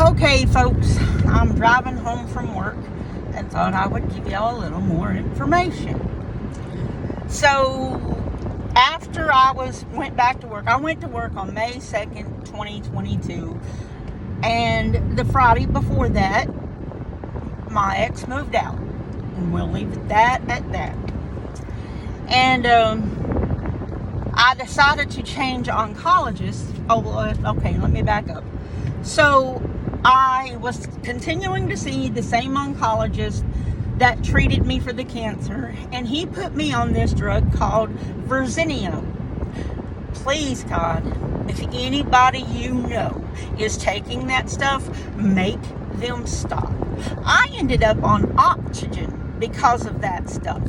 Okay, folks, I'm driving home from work and thought I would give y'all a little more information. So, after went back to work, I went to work on May 2nd, 2022, and the Friday before that, my ex moved out, and we'll leave it at that. And I decided to change oncologists. Okay, let me back up. So I was continuing to see the same oncologist that treated me for the cancer, and he put me on this drug called Verzenio. Please, God, if anybody you know is taking that stuff, make them stop. I ended up on oxygen because of that stuff.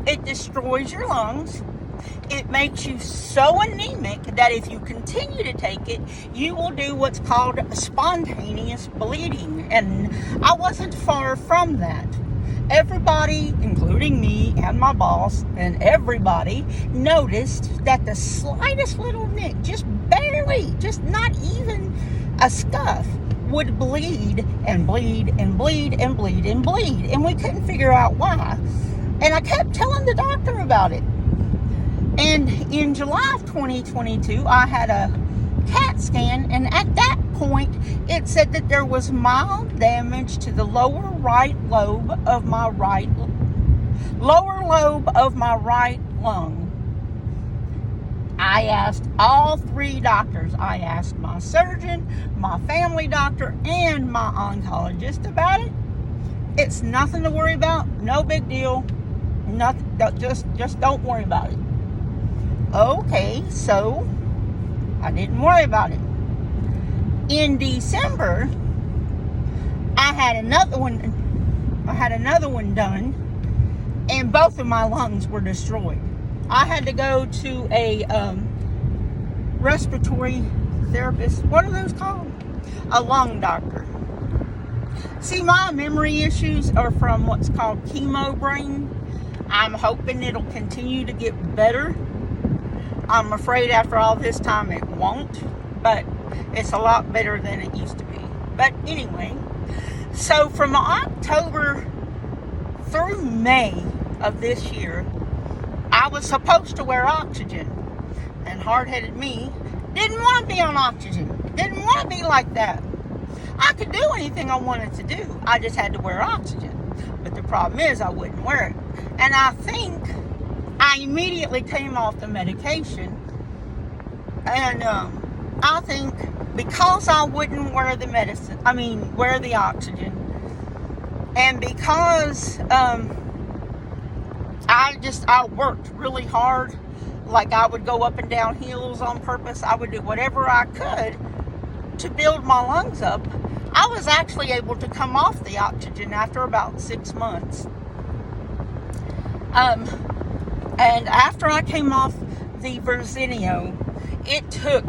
It destroys your lungs. It makes you so anemic that if you continue to take it, you will do what's called spontaneous bleeding. And I wasn't far from that. Everybody, including me and my boss and everybody, noticed that the slightest little nick, just barely, just not even a scuff, would bleed and bleed and bleed and bleed and bleed. And we couldn't figure out why. And I kept telling the doctor about it. And in July of 2022, I had a CAT scan, and at that point, it said that there was mild damage to the lower lobe of my right lung. I asked all three doctors. I asked my surgeon, my family doctor, and my oncologist about it. It's nothing to worry about. No big deal. Nothing. Just don't worry about it. Okay, so I didn't worry about it. In December, I had another one done, and both of my lungs were destroyed. I had to go to a respiratory therapist. What are those called? A lung doctor. See, my memory issues are from what's called chemo brain. I'm hoping it'll continue to get better. I'm afraid after all this time it won't, but it's a lot better than it used to be. But anyway, so from October through May of this year, I was supposed to wear oxygen. And hard-headed me didn't want to be on oxygen. Didn't want to be like that. I could do anything I wanted to do. I just had to wear oxygen. But the problem is I wouldn't wear it. And I think I immediately came off the medication, and I think because I wouldn't wear the wear the oxygen, and because I worked really hard, like I would go up and down hills on purpose. I would do whatever I could to build my lungs up. I was actually able to come off the oxygen after about 6 months. And after I came off the Verzenio, it took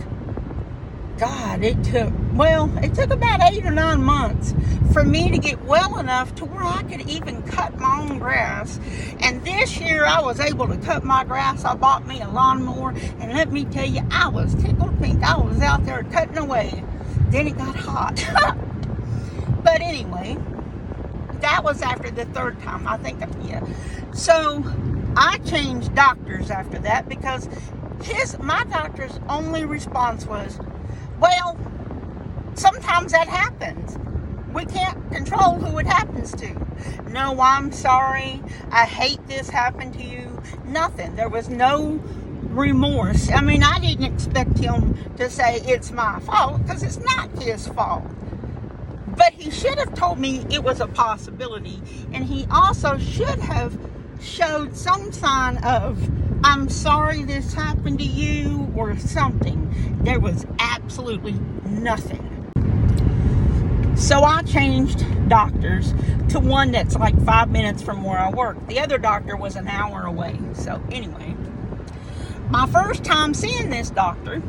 about 8 or 9 months for me to get well enough to where I could even cut my own grass. And this year I was able to cut my grass. I bought me a lawnmower, and let me tell you, I was tickled pink. I was out there cutting away. Then it got hot. But anyway, that was after the third time, I think. Yeah. So I changed doctors after that because my doctor's only response was, well, sometimes that happens. We can't control who it happens to. No, I'm sorry. I hate this happened to you. Nothing. There was no remorse. I mean, I didn't expect him to say it's my fault, because it's not his fault. But he should have told me it was a possibility, and he also should have showed some sign of, I'm sorry this happened to you, or something. There was absolutely nothing. So I changed doctors to one that's like 5 minutes from where I work. The other doctor was an hour away. So anyway, my first time seeing this doctor,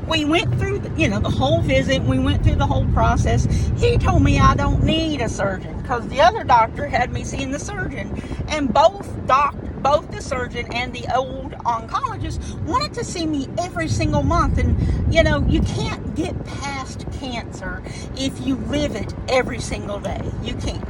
we went through the whole visit. We went through the whole process. He told me I don't need a surgeon because the other doctor had me seeing the surgeon, and both both the surgeon and the old oncologist wanted to see me every single month. And, you can't get past cancer if you live it every single day. You can't.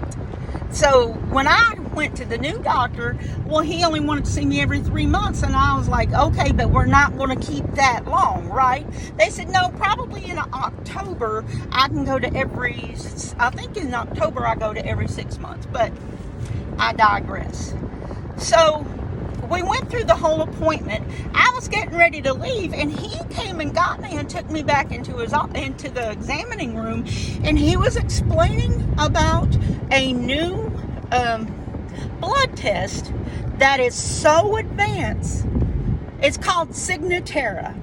So when I went to the new doctor, well, he only wanted to see me every 3 months. And I was like, okay, but we're not going to keep that long, right? They said, no, probably in October, I can go to I think in October I go to every 6 months, but I digress. So we went through the whole appointment. I was getting ready to leave, and he came and got me and took me back into the examining room, and he was explaining about a new blood test that is so advanced. It's called Signatera,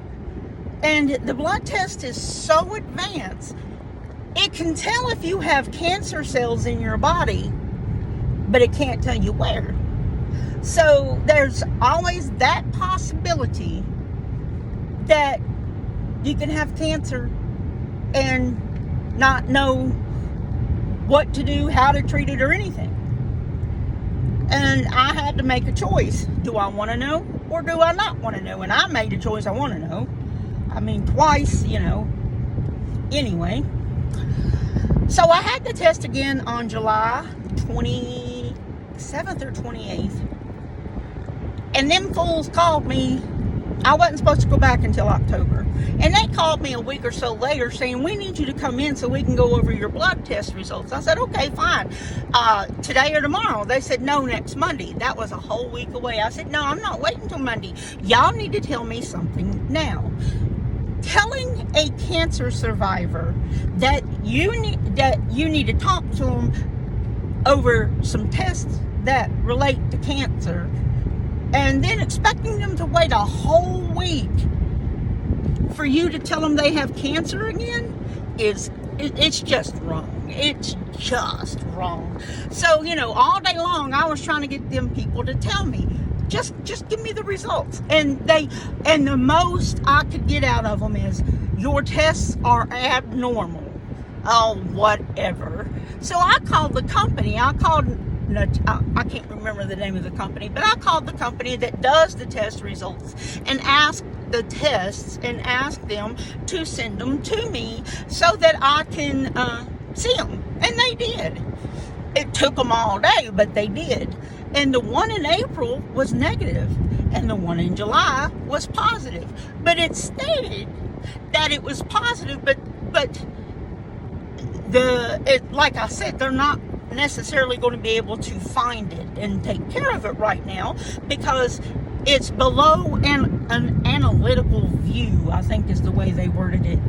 and the blood test is so advanced, it can tell if you have cancer cells in your body, but it can't tell you where. So there's always that possibility that you can have cancer and not know what to do, how to treat it, or anything. And I had to make a choice. Do I want to know, or do I not want to know? And I made a choice I want to know. I mean, twice, Anyway. So I had the test again on July 27th or 28th. And them fools called me. I wasn't supposed to go back until October. And they called me a week or so later saying, we need you to come in so we can go over your blood test results. I said, okay, fine. Today or tomorrow? They said, no, next Monday. That was a whole week away. I said, no, I'm not waiting till Monday. Y'all need to tell me something now. Telling a cancer survivor that you need to talk to them over some tests that relate to cancer, and then expecting them to wait a whole week for you to tell them they have cancer again it's just wrong. It's just wrong. So, all day long I was trying to get them people to tell me, just give me the results. And the most I could get out of them is, your tests are abnormal. Oh, whatever. So I called the company. I can't remember the name of the company, but I called the company that does the test results and asked the tests and asked them to send them to me so that I can see them. And they did. It took them all day, but they did. And the one in April was negative, and the one in July was positive. But it stated that it was positive, but like I said, they're not necessarily going to be able to find it and take care of it right now because it's below an analytical view, I think is the way they worded it.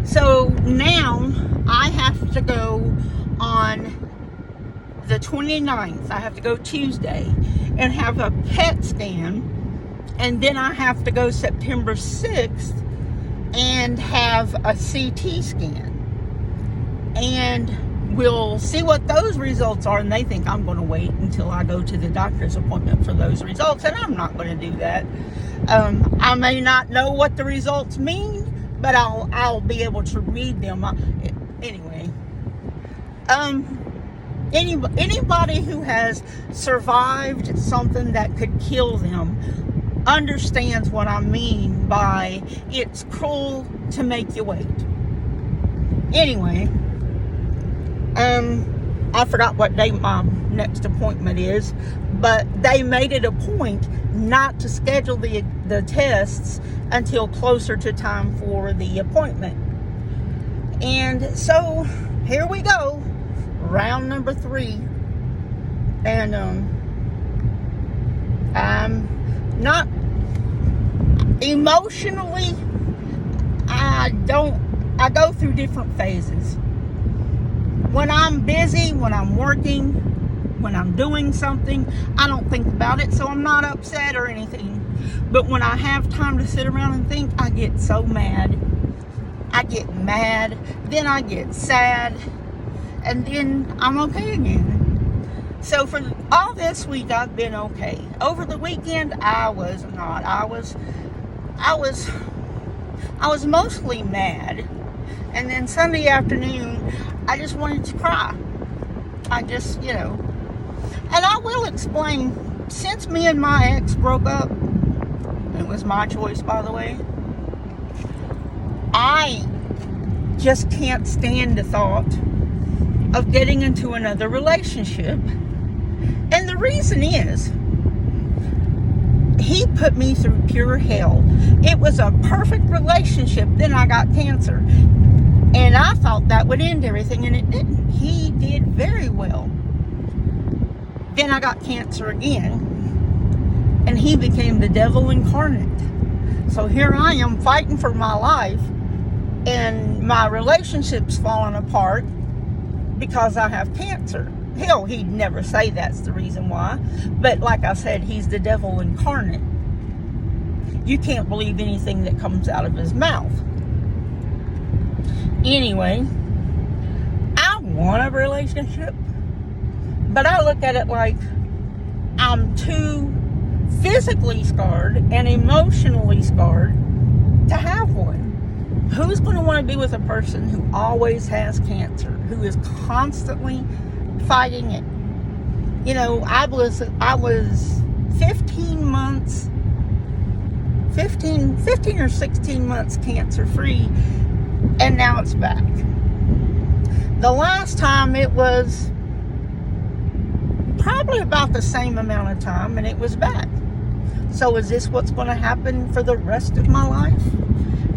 So now I have to go on the 29th. I have to go Tuesday and have a PET scan, and then I have to go September 6th and have a CT scan. And we'll see what those results are, and they think I'm going to wait until I go to the doctor's appointment for those results, and I'm not going to do that. I may not know what the results mean, but I'll be able to read them. Anyway, anybody who has survived something that could kill them understands what I mean by it's cruel to make you wait. Anyway, I forgot what day my next appointment is, but they made it a point not to schedule the tests until closer to time for the appointment. And so here we go, round number 3. And I'm not emotionally, I go through different phases. When I'm busy, when I'm working, when I'm doing something, I don't think about it, so I'm not upset or anything. But when I have time to sit around and think, I get so mad. I get mad, then I get sad, and then I'm okay again. So for all this week, I've been okay. Over the weekend, I was not. I was mostly mad. And then Sunday afternoon, I just wanted to cry. And I will explain since me and my ex broke up, it was my choice, by the way, I just can't stand the thought of getting into another relationship. And the reason is, he put me through pure hell. It was a perfect relationship. Then I got cancer. And I thought that would end everything, and it didn't. He did very well. Then I got cancer again, and he became the devil incarnate. So here I am fighting for my life, and my relationship's falling apart because I have cancer. Hell, he'd never say that's the reason why. But like I said, he's the devil incarnate. You can't believe anything that comes out of his mouth. Anyway, I want a relationship, but I look at it like I'm too physically scarred and emotionally scarred to have one. Who's going to want to be with a person who always has cancer, who is constantly fighting it? You know, I was 15 or 16 months cancer free, and now it's back. The last time it was probably about the same amount of time, and it was back. So is this what's going to happen for the rest of my life?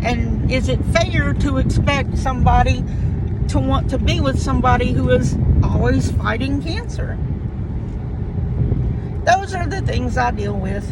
And is it fair to expect somebody to want to be with somebody who is always fighting cancer? Those are the things I deal with.